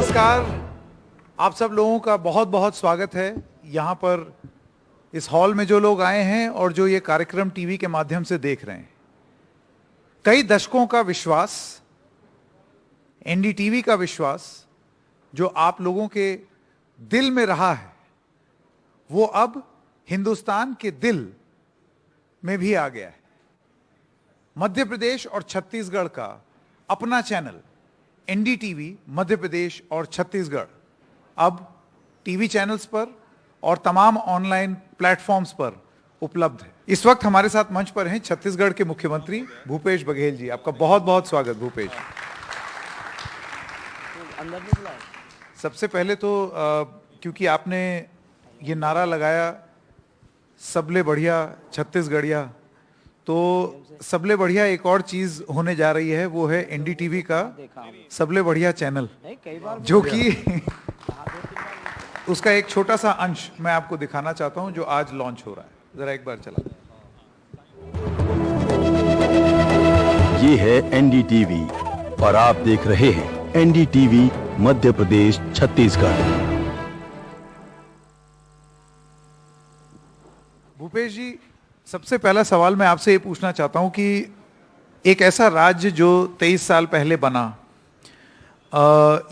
नमस्कार, आप सब लोगों का बहुत बहुत स्वागत है यहाँ पर इस हॉल में जो लोग आए हैं और जो ये कार्यक्रम टीवी के माध्यम से देख रहे हैं। कई दशकों का विश्वास, एनडीटीवी का विश्वास जो आप लोगों के दिल में रहा है, वो अब हिंदुस्तान के दिल में भी आ गया है। मध्य प्रदेश और छत्तीसगढ़ का अपना चैनल एनडीटीवी मध्य प्रदेश और छत्तीसगढ़ अब टीवी चैनल्स पर और तमाम ऑनलाइन प्लेटफॉर्म्स पर उपलब्ध है। इस वक्त हमारे साथ मंच पर हैं छत्तीसगढ़ के मुख्यमंत्री भूपेश बघेल जी। आपका बहुत बहुत स्वागत भूपेश। सबसे पहले तो क्योंकि आपने ये नारा लगाया सबले बढ़िया छत्तीसगढ़िया, तो सबले बढ़िया एक और चीज होने जा रही है, वो है एनडीटीवी का सबले बढ़िया चैनल, जो कि उसका एक छोटा सा अंश मैं आपको दिखाना चाहता हूं जो आज लॉन्च हो रहा है। जरा एक बार चला। ये है एनडीटीवी और आप देख रहे हैं एनडीटीवी मध्य प्रदेश छत्तीसगढ़। भूपेश जी, सबसे पहला सवाल मैं आपसे ये पूछना चाहता हूं कि एक ऐसा राज्य जो 23 साल पहले बना,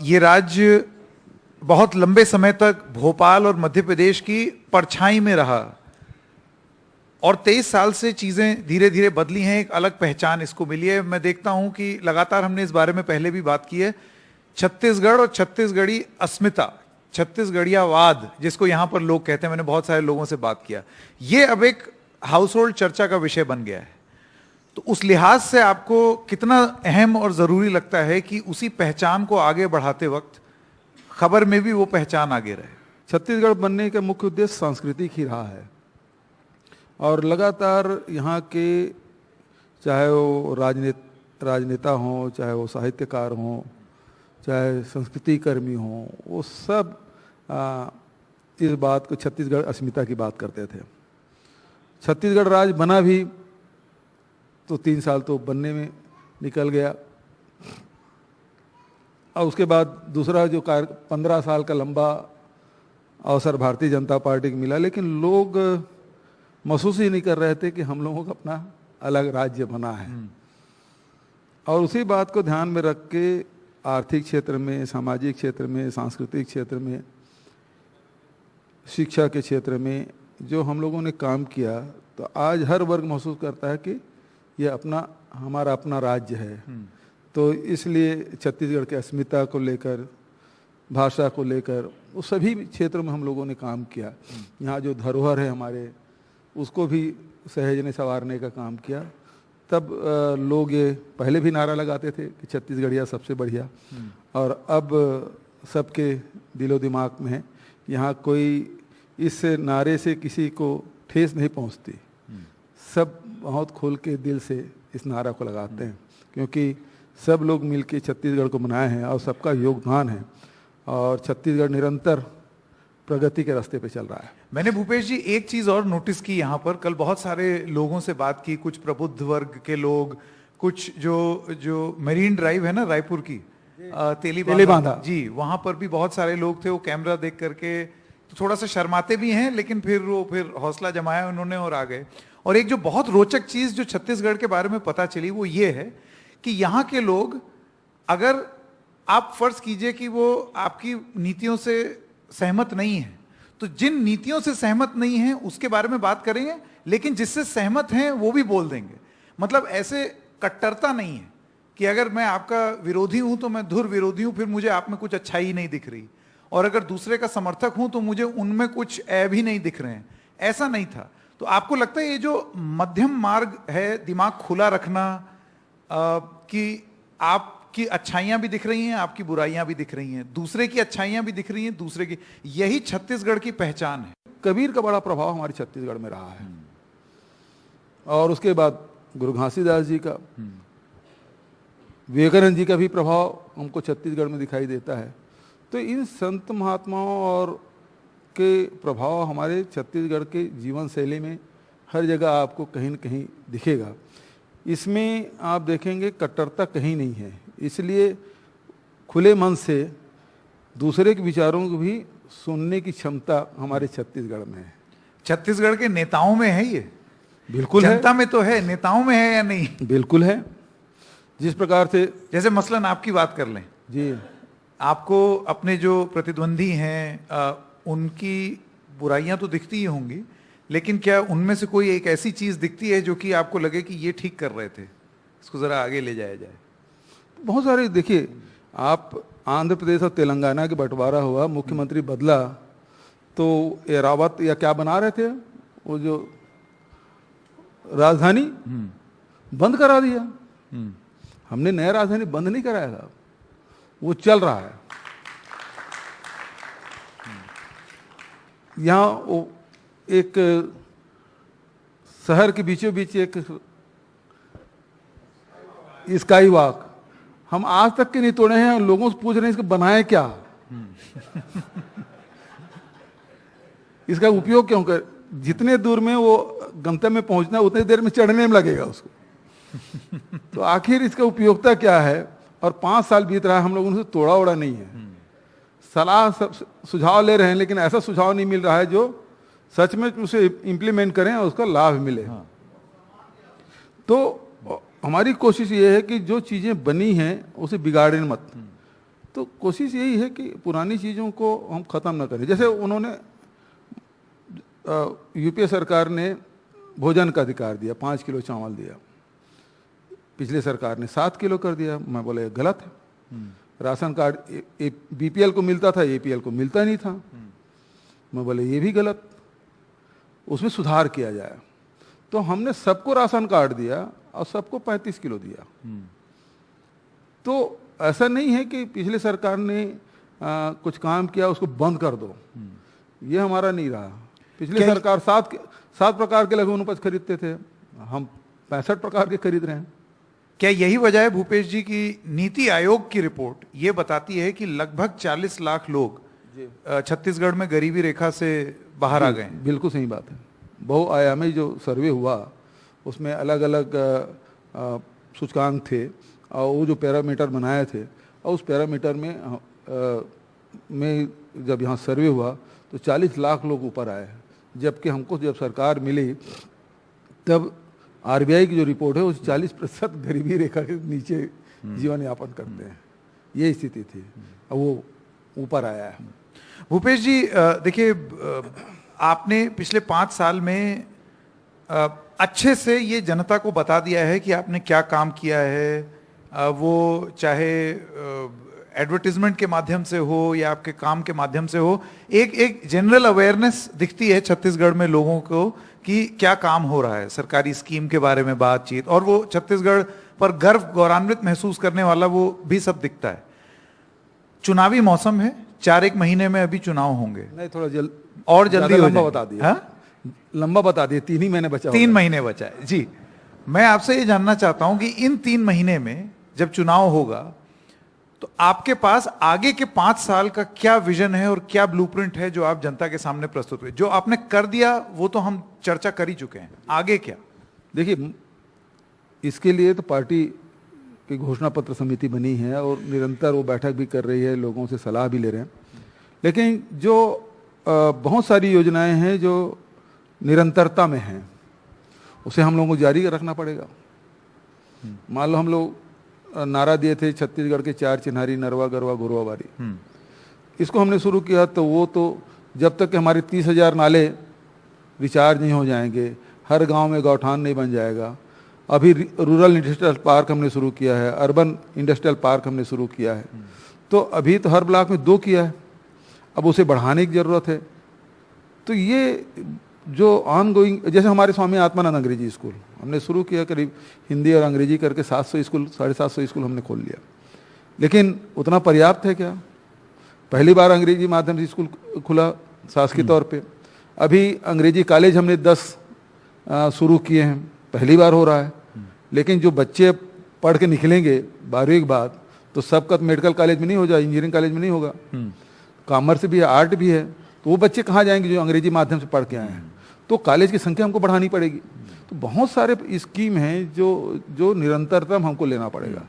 ये राज्य बहुत लंबे समय तक भोपाल और मध्य प्रदेश की परछाई में रहा और 23 साल से चीजें धीरे धीरे बदली हैं, एक अलग पहचान इसको मिली है। मैं देखता हूं कि लगातार हमने इस बारे में पहले भी बात की है, छत्तीसगढ़ और छत्तीसगढ़ी अस्मिता, छत्तीसगढ़ियावाद जिसको यहां पर लोग कहते हैं, मैंने बहुत सारे लोगों से बात किया, ये अब एक हाउस होल्ड चर्चा का विषय बन गया है। तो उस लिहाज से आपको कितना अहम और जरूरी लगता है कि उसी पहचान को आगे बढ़ाते वक्त खबर में भी वो पहचान आगे रहे? छत्तीसगढ़ बनने का मुख्य उद्देश्य सांस्कृतिक ही रहा है और लगातार यहाँ के चाहे वो राजनेता हों, चाहे वो साहित्यकार हों, चाहे संस्कृति कर्मी हों, वो सब इस बात को छत्तीसगढ़ अस्मिता की बात करते थे। छत्तीसगढ़ राज्य बना भी तो 3 साल तो बनने में निकल गया और उसके बाद दूसरा जो 15 साल का लंबा अवसर भारतीय जनता पार्टी को मिला, लेकिन लोग महसूस ही नहीं कर रहे थे कि हम लोगों का अपना अलग राज्य बना है। और उसी बात को ध्यान में रख के आर्थिक क्षेत्र में, सामाजिक क्षेत्र में, सांस्कृतिक क्षेत्र में, शिक्षा के क्षेत्र में जो हम लोगों ने काम किया, तो आज हर वर्ग महसूस करता है कि ये हमारा अपना राज्य है। तो इसलिए छत्तीसगढ़ के अस्मिता को लेकर, भाषा को लेकर, उस सभी क्षेत्रों में हम लोगों ने काम किया। यहाँ जो धरोहर है हमारे, उसको भी सहेजने संवारने का काम किया। तब लोग ये पहले भी नारा लगाते थे कि छत्तीसगढ़िया सबसे बढ़िया, और अब सबके दिलो दिमाग में है। यहाँ कोई इस नारे से किसी को ठेस नहीं पहुँचती, सब बहुत खोल के दिल से इस नारा को लगाते हैं, क्योंकि सब लोग मिलके छत्तीसगढ़ को बनाए हैं और सबका योगदान है और छत्तीसगढ़ निरंतर प्रगति के रास्ते पे चल रहा है। मैंने भूपेश जी एक चीज और नोटिस की यहाँ पर, कल बहुत सारे लोगों से बात की, कुछ प्रबुद्ध वर्ग के लोग, कुछ जो मरीन ड्राइव है ना रायपुर की, तेलीबांधा जी, वहां पर भी बहुत सारे लोग थे। वो कैमरा देख करके तो थोड़ा सा शर्माते भी हैं, लेकिन फिर हौसला जमाया उन्होंने और आ गए। और एक जो बहुत रोचक चीज जो छत्तीसगढ़ के बारे में पता चली वो ये है कि यहाँ के लोग, अगर आप फर्ज कीजिए कि वो आपकी नीतियों से सहमत नहीं है, तो जिन नीतियों से सहमत नहीं है उसके बारे में बात करेंगे, लेकिन जिससे सहमत हैं वो भी बोल देंगे। मतलब ऐसे कट्टरता नहीं है कि अगर मैं आपका विरोधी हूं तो मैं धुर विरोधी हूं, फिर मुझे आप में कुछ अच्छाई नहीं दिख रही, और अगर दूसरे का समर्थक हूं तो मुझे उनमें कुछ ऐब ही नहीं दिख रहे हैं। ऐसा नहीं था। तो आपको लगता है ये जो मध्यम मार्ग है, दिमाग खुला रखना, कि आपकी अच्छाइयां भी दिख रही हैं, आपकी बुराइयां भी दिख रही हैं, दूसरे की अच्छाइयां भी दिख रही हैं, दूसरे की, यही छत्तीसगढ़ की पहचान है। कबीर का बड़ा प्रभाव हमारे छत्तीसगढ़ में रहा है और उसके बाद गुरु घासीदास जी का, विवेकानंद जी का भी प्रभाव हमको छत्तीसगढ़ में दिखाई देता है। तो इन संत महात्माओं और के प्रभाव हमारे छत्तीसगढ़ के जीवन शैली में हर जगह आपको कहीं न कहीं दिखेगा। इसमें आप देखेंगे कट्टरता कहीं नहीं है, इसलिए खुले मन से दूसरे के विचारों को भी सुनने की क्षमता हमारे छत्तीसगढ़ में है। छत्तीसगढ़ के नेताओं में है ये? बिल्कुल है। जनता में तो है, नेताओं में है या नहीं? बिल्कुल है। जिस प्रकार से, जैसे मसलन आपकी बात कर लें जी, आपको अपने जो प्रतिद्वंदी हैं उनकी बुराइयां तो दिखती ही होंगी, लेकिन क्या उनमें से कोई एक ऐसी चीज दिखती है जो कि आपको लगे कि ये ठीक कर रहे थे, इसको जरा आगे ले जाया जाए? बहुत सारे, देखिए आप आंध्र प्रदेश और तेलंगाना के बंटवारा हुआ, मुख्यमंत्री बदला, तो ये रावत या क्या बना रहे थे, वो जो राजधानी बंद करा दिया। हमने नया राजधानी बंद नहीं कराया था, वो चल रहा है। यहाँ वो एक शहर के बीचों बीच एक स्काई वॉक, हम आज तक के नहीं तोड़े हैं, लोगों से पूछ रहे हैं इसको बनाए क्या, इसका उपयोग क्यों कर, जितने दूर में वो गंतव्य में पहुंचना है उतनी देर में चढ़ने में लगेगा उसको। तो आखिर इसका उपयोगिता क्या है? और 5 साल बीत रहा है, हम लोगों ने तोड़ा ओड़ा नहीं है। सलाह सुझाव ले रहे हैं, लेकिन ऐसा सुझाव नहीं मिल रहा है जो सच में उसे इम्प्लीमेंट करें और उसका लाभ मिले। तो हमारी कोशिश ये है कि जो चीज़ें बनी हैं उसे बिगाड़ें मत। तो कोशिश यही है कि पुरानी चीज़ों को हम ख़त्म न करें। जैसे उन्होंने यूपीए सरकार ने भोजन का अधिकार दिया, 5 किलो चावल दिया, पिछले सरकार ने 7 किलो कर दिया। मैं बोले गलत है। राशन कार्ड बीपीएल को मिलता था, एपीएल को मिलता नहीं था। मैं बोले ये भी गलत, उसमें सुधार किया जाए। तो हमने सबको राशन कार्ड दिया और सबको 35 किलो दिया। तो ऐसा नहीं है कि पिछले सरकार ने कुछ काम किया उसको बंद कर दो, ये हमारा नहीं रहा। पिछली सरकार 7 प्रकार के लघु उपज खरीदते थे, हम 65 प्रकार के खरीद रहे हैं। क्या यही वजह है भूपेश जी की नीति आयोग की रिपोर्ट ये बताती है कि लगभग 40 लाख लोग छत्तीसगढ़ में गरीबी रेखा से बाहर आ गए? बिल्कुल सही बात है। बहुआयामी जो सर्वे हुआ उसमें अलग अलग सूचकांक थे और वो जो पैरामीटर बनाए थे, और उस पैरामीटर में जब यहाँ सर्वे हुआ तो 40 लाख लोग ऊपर आए। जबकि हमको जब सरकार मिली तब आरबीआई की जो रिपोर्ट है उस 40% गरीबी रेखा के नीचे जीवन यापन करते हैं, ये स्थिति थी, और वो ऊपर आया है। भूपेश जी देखिए, आपने पिछले 5 साल में अच्छे से ये जनता को बता दिया है कि आपने क्या काम किया है, वो चाहे एडवर्टीजमेंट के माध्यम से हो या आपके काम के माध्यम से हो। एक जनरल अवेयरनेस दिखती है छत्तीसगढ़ में लोगों को कि क्या काम हो रहा है, सरकारी स्कीम के बारे में बातचीत, और वो छत्तीसगढ़ पर गर्व गौरवान्वित महसूस करने वाला वो भी सब दिखता है। चुनावी मौसम है, 4-1 महीने में अभी चुनाव होंगे। नहीं, थोड़ा जल्दी लंबा बता दिया। लंबा बता दिए, 3 ही महीने बचा। 3 महीने बचा है जी। मैं आपसे ये जानना चाहता हूं कि इन 3 महीने में जब चुनाव होगा तो आपके पास आगे के 5 साल का क्या विजन है और क्या ब्लूप्रिंट है जो आप जनता के सामने प्रस्तुत हुए? जो आपने कर दिया वो तो हम चर्चा कर ही चुके हैं, आगे क्या? देखिए, इसके लिए तो पार्टी की घोषणा पत्र समिति बनी है और निरंतर वो बैठक भी कर रही है, लोगों से सलाह भी ले रहे हैं। लेकिन जो बहुत सारी योजनाएं हैं जो निरंतरता में हैं, उसे हम लोगों को जारी रखना पड़ेगा। मान लो हम लोग नारा दिए थे छत्तीसगढ़ के 4 चिन्हारी, नरवा गरवा घुरवा बारी, इसको हमने शुरू किया, तो वो तो जब तक कि हमारे 30,000 नाले रिचार्ज नहीं हो जाएंगे, हर गांव में गौठान नहीं बन जाएगा। अभी रूरल इंडस्ट्रियल पार्क हमने शुरू किया है, अर्बन इंडस्ट्रियल पार्क हमने शुरू किया है, तो अभी तो हर ब्लॉक में 2 किया है, अब उसे बढ़ाने की ज़रूरत है। तो ये जो ऑनगोइंग, जैसे हमारे स्वामी आत्मानंद अंग्रेजी स्कूल हमने शुरू किया, करीब हिंदी और अंग्रेजी करके 700 स्कूल, 750 स्कूल हमने खोल लिया। लेकिन उतना पर्याप्त है क्या? पहली बार अंग्रेजी माध्यम से स्कूल खुला शासकीय तौर पे। अभी अंग्रेजी कॉलेज हमने 10 शुरू किए हैं, पहली बार हो रहा है। लेकिन जो बच्चे पढ़ के निकलेंगे 12वीं के बाद, तो सबका मेडिकल कॉलेज में नहीं हो जाए, इंजीनियरिंग कॉलेज में नहीं होगा, कॉमर्स भी है, आर्ट भी है, तो वो बच्चे कहाँ जाएंगे जो अंग्रेजी माध्यम से पढ़ के आए हैं? तो कॉलेज की संख्या हमको बढ़ानी पड़ेगी। तो बहुत सारे स्कीम हैं जो निरंतरता हमको लेना पड़ेगा।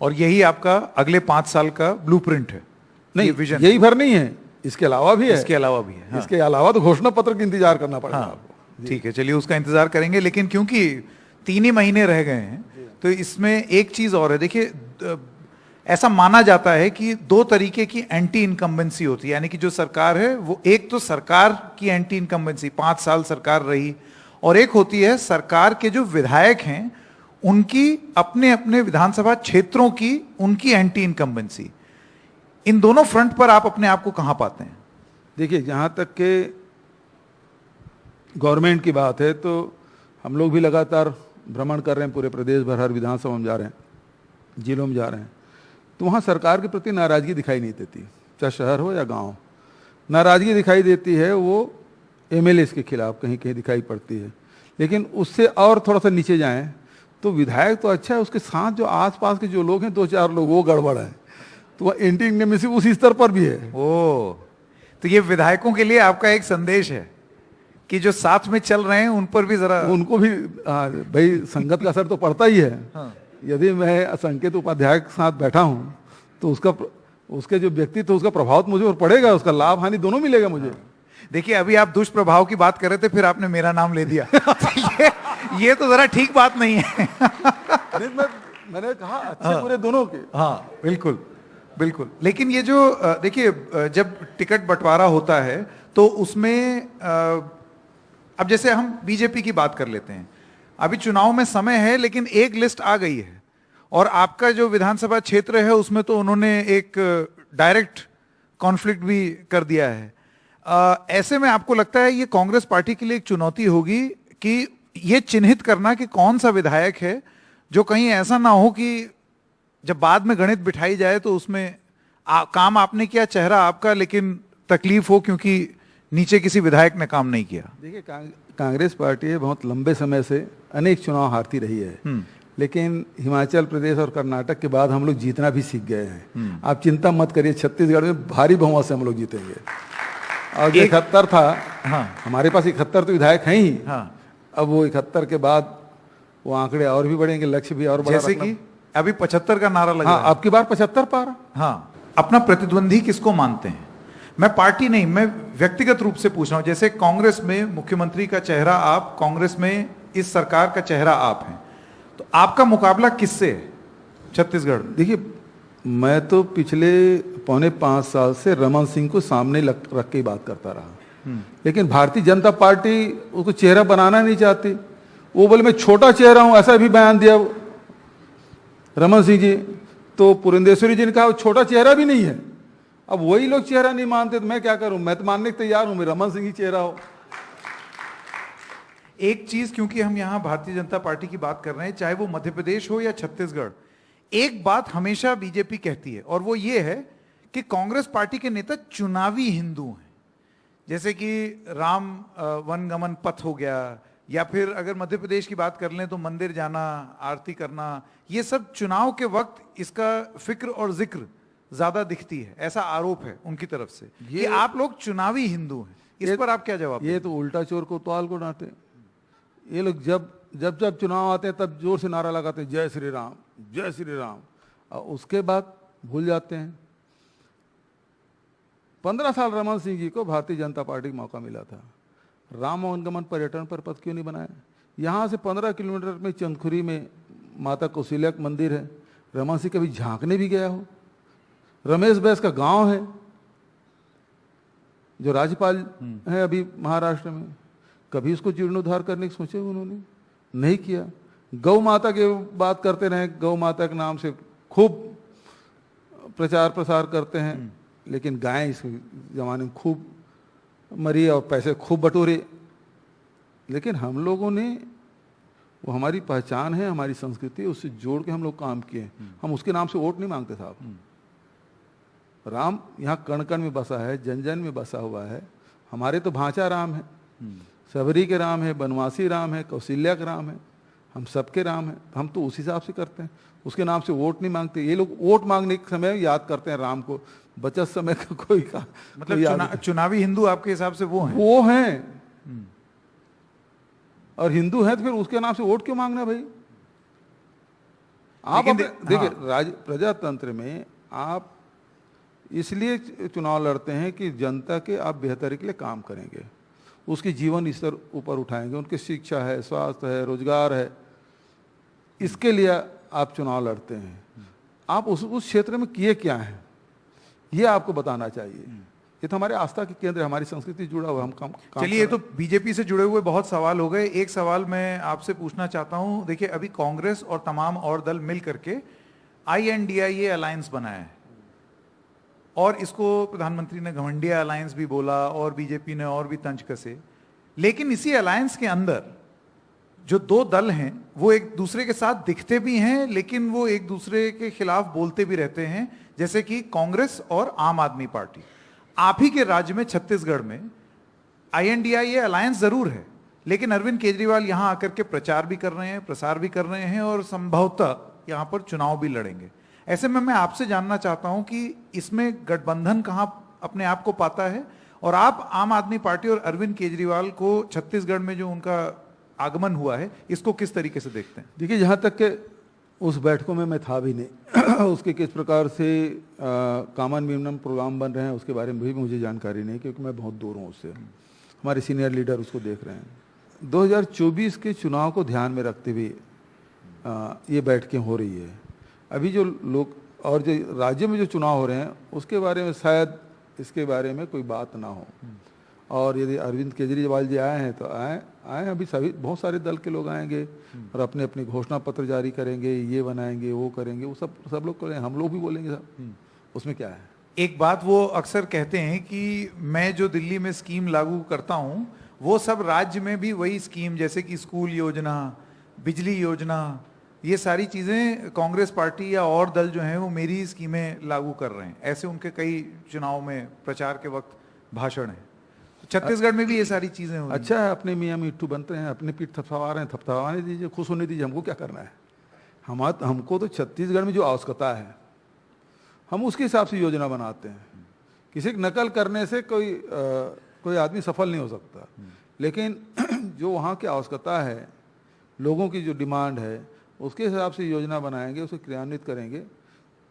और यही आपका अगले 5 साल का ब्लूप्रिंट है? नहीं, विजन? यही भर नहीं है, इसके अलावा भी है। इसके अलावा भी है, हाँ। इसके अलावा तो घोषणा पत्र का इंतजार करना पड़ेगा आपको। ठीक है, चलिए उसका इंतजार करेंगे, लेकिन क्योंकि 3 ही महीने रह गए हैं तो इसमें एक चीज और है। देखिए, ऐसा माना जाता है कि 2 तरीके की एंटी इनकम्बेंसी होती है, यानी कि जो सरकार है वो, एक तो सरकार की एंटी इनकम्बेंसी, 5 साल सरकार रही, और एक होती है सरकार के जो विधायक हैं उनकी अपने अपने विधानसभा क्षेत्रों की उनकी एंटी इनकम्बेंसी। इन दोनों फ्रंट पर आप अपने आप को कहां पाते हैं? देखिए, जहाँ तक के गवर्नमेंट की बात है तो हम लोग भी लगातार भ्रमण कर रहे हैं, पूरे प्रदेश भर, हर विधानसभा में जा रहे हैं, जिलों में जा रहे हैं, तो वहाँ सरकार के प्रति नाराजगी दिखाई नहीं देती, चाहे शहर हो या गांव। नाराजगी दिखाई देती है वो एमएलए के खिलाफ, कहीं कहीं दिखाई पड़ती है। लेकिन उससे और थोड़ा सा नीचे जाएं तो विधायक तो अच्छा है, उसके साथ जो आसपास के जो लोग हैं, 2-4 लोग, वो गड़बड़ है, तो वह एंटी इनकम्बेंसी उस स्तर पर भी है। ओ, तो ये विधायकों के लिए आपका एक संदेश है कि जो साथ में चल रहे हैं उन पर भी जरा, उनको भी भाई संगत का असर तो पड़ता ही है। हाँ। यदि मैं संकेत उपाध्याय के साथ बैठा हूँ तो उसके जो व्यक्तित्व तो उसका प्रभाव तो मुझे और पड़ेगा, उसका लाभ हानि दोनों मिलेगा मुझे। देखिए, अभी आप दुष्प्रभाव की बात कर रहे थे, फिर आपने मेरा नाम ले दिया। ये तो जरा ठीक बात नहीं है। मैंने कहा अच्छे बुरे दोनों के। हाँ, बिल्कुल बिल्कुल। लेकिन ये जो देखिए, जब टिकट बंटवारा होता है तो उसमें अब जैसे हम बीजेपी की बात कर लेते हैं, अभी चुनाव में समय है, लेकिन एक लिस्ट आ गई है और आपका जो विधानसभा क्षेत्र है उसमें तो उन्होंने एक डायरेक्ट कॉन्फ्लिक्ट भी कर दिया है। ऐसे में आपको लगता है ये कांग्रेस पार्टी के लिए एक चुनौती होगी कि ये चिन्हित करना कि कौन सा विधायक है, जो कहीं ऐसा ना हो कि जब बाद में गणित बिठाई जाए तो उसमें काम आपने किया, चेहरा आपका, लेकिन तकलीफ हो क्योंकि नीचे किसी विधायक ने काम नहीं किया। देखिए, कांग्रेस पार्टी बहुत लंबे समय से अनेक चुनाव हारती रही है, लेकिन हिमाचल प्रदेश और कर्नाटक के बाद हम लोग जीतना भी सीख गए हैं। आप चिंता मत करिए, छत्तीसगढ़ में भारी बहुमत से हम लोग जीतेंगे। और जो 71 था, हाँ, हमारे पास 71 तो विधायक हैं ही। हाँ, अब वो 71 के बाद वो आंकड़े और भी बढ़ेंगे, लक्ष्य भी और बड़ा, जैसे कि अभी 75 का नारा लगा। हाँ, अब की बार 75 पार। हाँ, अपना प्रतिद्वंदी किसको मानते हैं? मैं पार्टी नहीं, मैं व्यक्तिगत रूप से पूछ रहा हूं। जैसे कांग्रेस में मुख्यमंत्री का चेहरा आप, कांग्रेस में इस सरकार का चेहरा आप हैं, तो आपका मुकाबला किससे है छत्तीसगढ़? देखिए, मैं तो पिछले 4.25 साल से रमन सिंह को सामने रख के बात करता रहा, लेकिन भारतीय जनता पार्टी उसको चेहरा बनाना नहीं चाहती। वो बोले मैं छोटा चेहरा हूं, ऐसा भी बयान दिया रमन सिंह जी। तो पुरंदेश्वरी जी ने कहा वो छोटा चेहरा भी नहीं है। अब वही लोग चेहरा नहीं मानते तो मैं क्या करूं? मैं तो मानने के तैयार हूं, मैं रमन सिंह ही चेहरा हो। एक चीज, क्योंकि हम यहां भारतीय जनता पार्टी की बात कर रहे हैं, चाहे वो मध्य प्रदेश हो या छत्तीसगढ़, एक बात हमेशा बीजेपी कहती है और वो ये है कि कांग्रेस पार्टी के नेता चुनावी हिंदू हैं। जैसे कि राम वनगमन पथ हो गया, या फिर अगर मध्य प्रदेश की बात कर लें तो मंदिर जाना, आरती करना, ये सब चुनाव के वक्त इसका फिक्र और जिक्र ज्यादा दिखती है, ऐसा आरोप है उनकी तरफ से कि आप लोग चुनावी हिंदू हैं। इस पर आप क्या जवाब? ये तो उल्टा चोर को ताल को डांटे। ये लोग जब चुनाव आते हैं तब जोर से नारा लगाते हैं जय श्री राम, जय श्री राम, और उसके बाद भूल जाते हैं। 15 साल रमन सिंह जी को भारतीय जनता पार्टी का मौका मिला था, राम वनगमन पर्यटन पर पथ क्यों नहीं बनाया? यहाँ से 15 किलोमीटर में चंदखुरी में माता कौशल्या का मंदिर है, रमन सिंह कभी झांकने भी गया हो? रमेश बैस का गांव है, जो राज्यपाल है अभी महाराष्ट्र में, कभी उसको जीर्णोद्धार करने की सोचे उन्होंने? नहीं किया। गौ माता की बात करते रहे, गौ माता के नाम से खूब प्रचार प्रसार करते हैं, लेकिन गायें इस जमाने में खूब मरी और पैसे खूब बटोरे। लेकिन हम लोगों ने, वो हमारी पहचान है, हमारी संस्कृति, उससे जोड़ के हम लोग काम किए। हम उसके नाम से वोट नहीं मांगते साहब। राम यहाँ कण कण में बसा है, जन जन में बसा हुआ है। हमारे तो भांचा राम है, सबरी के राम है, बनवासी राम है, कौशल्या का राम है, हम सबके राम है। हम तो उस हिसाब से करते हैं, उसके नाम से वोट नहीं मांगते। ये लोग वोट मांगने के समय याद करते हैं राम को, बचत समय का कोई का मतलब चुनावी हिंदू आपके हिसाब से वो हैं? वो हैं। और हिंदू हैं तो फिर उसके नाम से वोट क्यों मांगना भाई? आप देखिए, प्रजातंत्र में आप इसलिए चुनाव लड़ते हैं कि जनता के आप बेहतरी के लिए काम करेंगे, उसकी जीवन स्तर ऊपर उठाएंगे, उनकी शिक्षा है, स्वास्थ्य है, रोजगार है, इसके लिए आप चुनाव लड़ते हैं। आप उस क्षेत्र में किए क्या हैं ये आपको बताना चाहिए। ये तो हमारे आस्था के केंद्र है, हमारी संस्कृति जुड़ा हुआ, हम काम चलिए, ये तो बीजेपी से जुड़े हुए बहुत सवाल हो गए। एक सवाल मैं आपसे पूछना चाहता हूं। देखिए, अभी कांग्रेस और तमाम और दल मिल करके INDIA अलायंस बनाया है और इसको प्रधानमंत्री ने घमंडिया अलायंस भी बोला और बीजेपी ने और भी तंज कसे। लेकिन इसी अलायंस के अंदर जो दो दल हैं वो एक दूसरे के साथ दिखते भी हैं, लेकिन वो एक दूसरे के खिलाफ बोलते भी रहते हैं, जैसे कि कांग्रेस और आम आदमी पार्टी। आप ही के राज्य में छत्तीसगढ़ में INDIA अलायंस जरूर है, लेकिन अरविंद केजरीवाल यहां आकर के प्रचार भी कर रहे हैं, प्रसार भी कर रहे हैं और संभवतः यहां पर चुनाव भी लड़ेंगे। ऐसे में मैं आपसे जानना चाहता हूं कि इसमें गठबंधन कहां अपने आप को पाता है, और आप आम आदमी पार्टी और अरविंद केजरीवाल को छत्तीसगढ़ में जो उनका आगमन हुआ है इसको किस तरीके से देखते हैं? देखिए, जहाँ तक के उस बैठकों में मैं था भी नहीं उसके किस प्रकार से कॉमन मिनिमम प्रोग्राम बन रहे हैं उसके बारे में भी मुझे जानकारी नहीं, क्योंकि मैं बहुत दूर हूँ उससे। हमारे सीनियर लीडर उसको देख रहे हैं। 2024 के चुनाव को ध्यान में रखते हुए ये बैठकें हो रही है। अभी जो लोग और जो राज्य में जो चुनाव हो रहे हैं उसके बारे में शायद इसके बारे में कोई बात ना हो, और यदि अरविंद केजरीवाल जी आए हैं तो आए। अभी सभी बहुत सारे दल के लोग आएंगे और अपने अपने घोषणा पत्र जारी करेंगे, ये बनाएंगे, वो करेंगे, वो सब लोग करेंगे, हम लोग भी बोलेंगे सब। उसमें क्या है? एक बात वो अक्सर कहते हैं कि मैं जो दिल्ली में स्कीम लागू करता हूं वो सब राज्य में भी वही स्कीम, जैसे कि स्कूल योजना, बिजली योजना, ये सारी चीजें कांग्रेस पार्टी या और दल जो हैं वो मेरी स्कीमें लागू कर रहे हैं। ऐसे उनके कई चुनाव में प्रचार के वक्त भाषण है। छत्तीसगढ़ में भी ये सारी चीजें हो रही हैं। अच्छा है, अपने मियाँ मिट्टू बनते हैं, अपने पीठ थपथपा रहे हैं, थपथपाने दीजिए, खुश होने दीजिए, हमको क्या करना है? हमको तो छत्तीसगढ़ में जो आवश्यकता है हम उसके हिसाब से योजना बनाते हैं। किसी की नकल करने से कोई आदमी सफल नहीं हो सकता, लेकिन जो वहाँ की आवश्यकता है, लोगों की जो डिमांड है, उसके हिसाब से योजना बनाएंगे, उसे क्रियान्वित करेंगे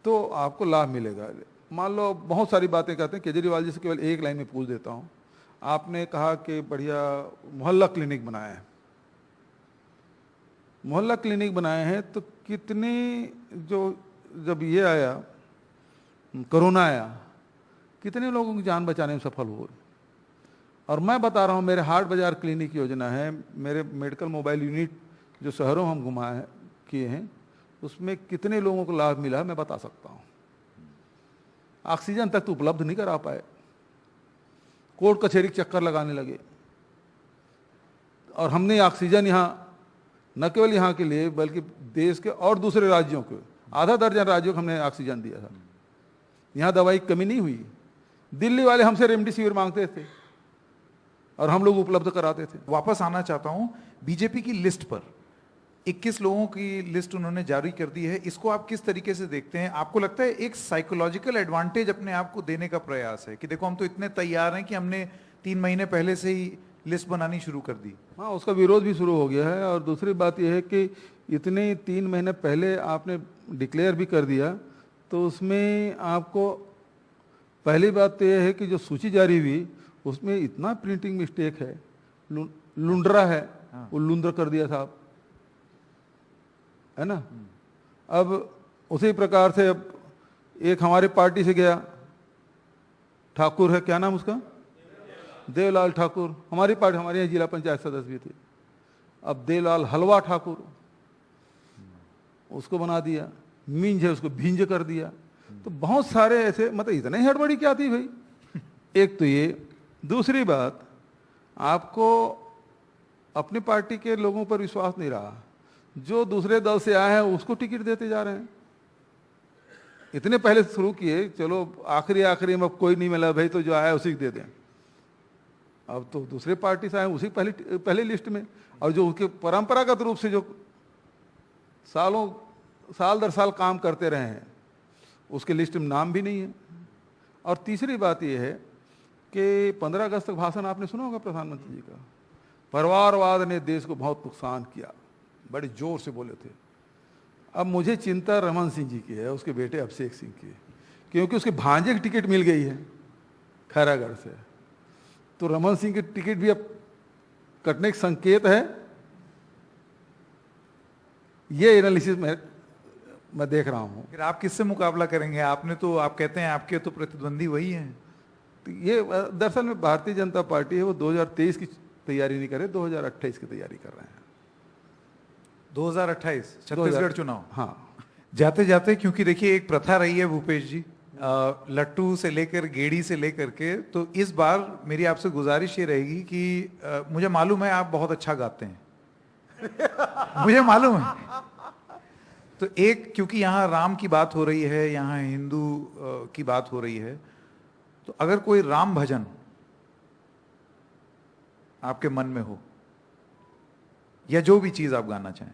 तो आपको लाभ मिलेगा। मान लो बहुत सारी बातें कहते हैं, केजरीवाल जी से केवल एक लाइन में पूछ देता हूँ। आपने कहा कि बढ़िया मोहल्ला क्लिनिक बनाया है, मोहल्ला क्लिनिक बनाए हैं तो कितने जब ये आया, कोरोना आया, कितने लोगों की जान बचाने में सफल हुए। और मैं बता रहा हूँ, मेरे हाट बाजार क्लिनिक योजना है, मेरे मेडिकल मोबाइल यूनिट जो शहरों हम घुमाए किए हैं, उसमें कितने लोगों को लाभ मिला है मैं बता सकता हूँ। ऑक्सीजन तक तो उपलब्ध नहीं करा पाए, कोर्ट कचहरी चक्कर लगाने लगे, और हमने ऑक्सीजन यहाँ न केवल यहाँ के लिए बल्कि देश के और दूसरे राज्यों को, आधा दर्जन राज्यों को हमने ऑक्सीजन दिया था। यहाँ दवाई की कमी नहीं हुई। दिल्ली वाले हमसे रेमडेसिविर मांगते थे और हम लोग उपलब्ध कराते थे। वापस आना चाहता हूं बीजेपी की लिस्ट पर। 21 लोगों की लिस्ट उन्होंने जारी कर दी है, इसको आप किस तरीके से देखते हैं? आपको लगता है एक साइकोलॉजिकल एडवांटेज अपने आप को देने का प्रयास है कि देखो हम तो इतने तैयार हैं कि हमने 3 महीने पहले से ही लिस्ट बनानी शुरू कर दी? हाँ, उसका विरोध भी शुरू हो गया है। और दूसरी बात यह है कि इतने 3 महीने पहले आपने डिक्लेयर भी कर दिया, तो उसमें आपको पहली बात तो यह है कि जो सूची जारी हुई उसमें इतना प्रिंटिंग मिस्टेक है, लुंडरा है, वो लुंद्र कर दिया साहब, है ना। अब उसी प्रकार से अब एक हमारे पार्टी से गया, ठाकुर है, क्या नाम उसका, देवलाल ठाकुर, हमारी पार्टी, हमारे यहाँ जिला पंचायत सदस्य भी थे। अब देवलाल हलवा ठाकुर, उसको बना दिया, मिंज है उसको भिंज कर दिया। तो बहुत सारे ऐसे, मतलब इतने हड़बड़ी क्या थी भाई। एक तो ये, दूसरी बात, आपको अपनी पार्टी के लोगों पर विश्वास नहीं रहा, जो दूसरे दल से आए हैं उसको टिकट देते जा रहे हैं। इतने पहले शुरू किए, चलो आखिरी में कोई नहीं मिला भाई तो जो आया उसी को दे दें। अब तो दूसरे पार्टी से आए उसी पहले लिस्ट में, और जो उसके परंपरागत रूप से जो साल दर साल काम करते रहे हैं उसके लिस्ट में नाम भी नहीं है। और तीसरी बात यह है कि 15 अगस्त तक भाषण आपने सुना होगा प्रधानमंत्री जी का, परिवारवाद ने देश को बहुत नुकसान किया, बड़े जोर से बोले थे। अब मुझे चिंता रमन सिंह जी की है, उसके बेटे अभिषेक सिंह की, क्योंकि उसके भांजे की टिकट मिल गई है खैरागढ़ से, तो रमन सिंह की टिकट भी अब कटने का संकेत है। ये एनालिसिस मैं देख रहा हूं। फिर आप किससे मुकाबला करेंगे? आपने तो, आप कहते हैं आपके तो प्रतिद्वंदी वही हैं। तो ये दरअसल में भारतीय जनता पार्टी है, वो 2023 की तैयारी नहीं कर रहे, 2028 की तैयारी कर रहे हैं। 2028 छत्तीसगढ़ चुनाव। हाँ। जाते जाते, क्योंकि देखिए एक प्रथा रही है भूपेश जी, लट्टू से लेकर गेड़ी से लेकर के, तो इस बार मेरी आपसे गुजारिश ये रहेगी कि मुझे मालूम है आप बहुत अच्छा गाते हैं मुझे मालूम है, तो एक, क्योंकि यहाँ राम की बात हो रही है, यहाँ हिंदू की बात हो रही है, तो अगर कोई राम भजन आपके मन में हो या जो भी चीज आप गाना चाहें।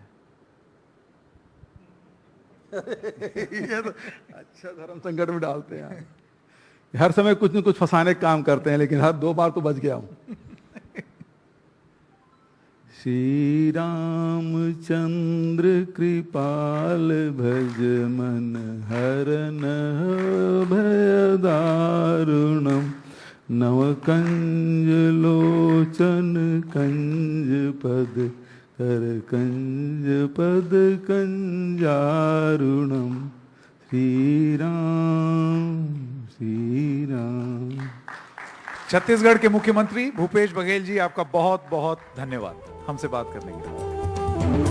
ये तो अच्छा धर्म संकट में डालते हैं। हर समय कुछ न कुछ फंसाने का काम करते हैं, लेकिन हर 2 बार तो बच गया हूं। श्री रामचंद्र कृपाल भज मन हरन भय दारुणम नव कंज लोचन कंज पद कर कंज पद कंजारुणम श्री राम श्री राम। छत्तीसगढ़ के मुख्यमंत्री भूपेश बघेल जी, आपका बहुत बहुत धन्यवाद हमसे बात करने के लिए।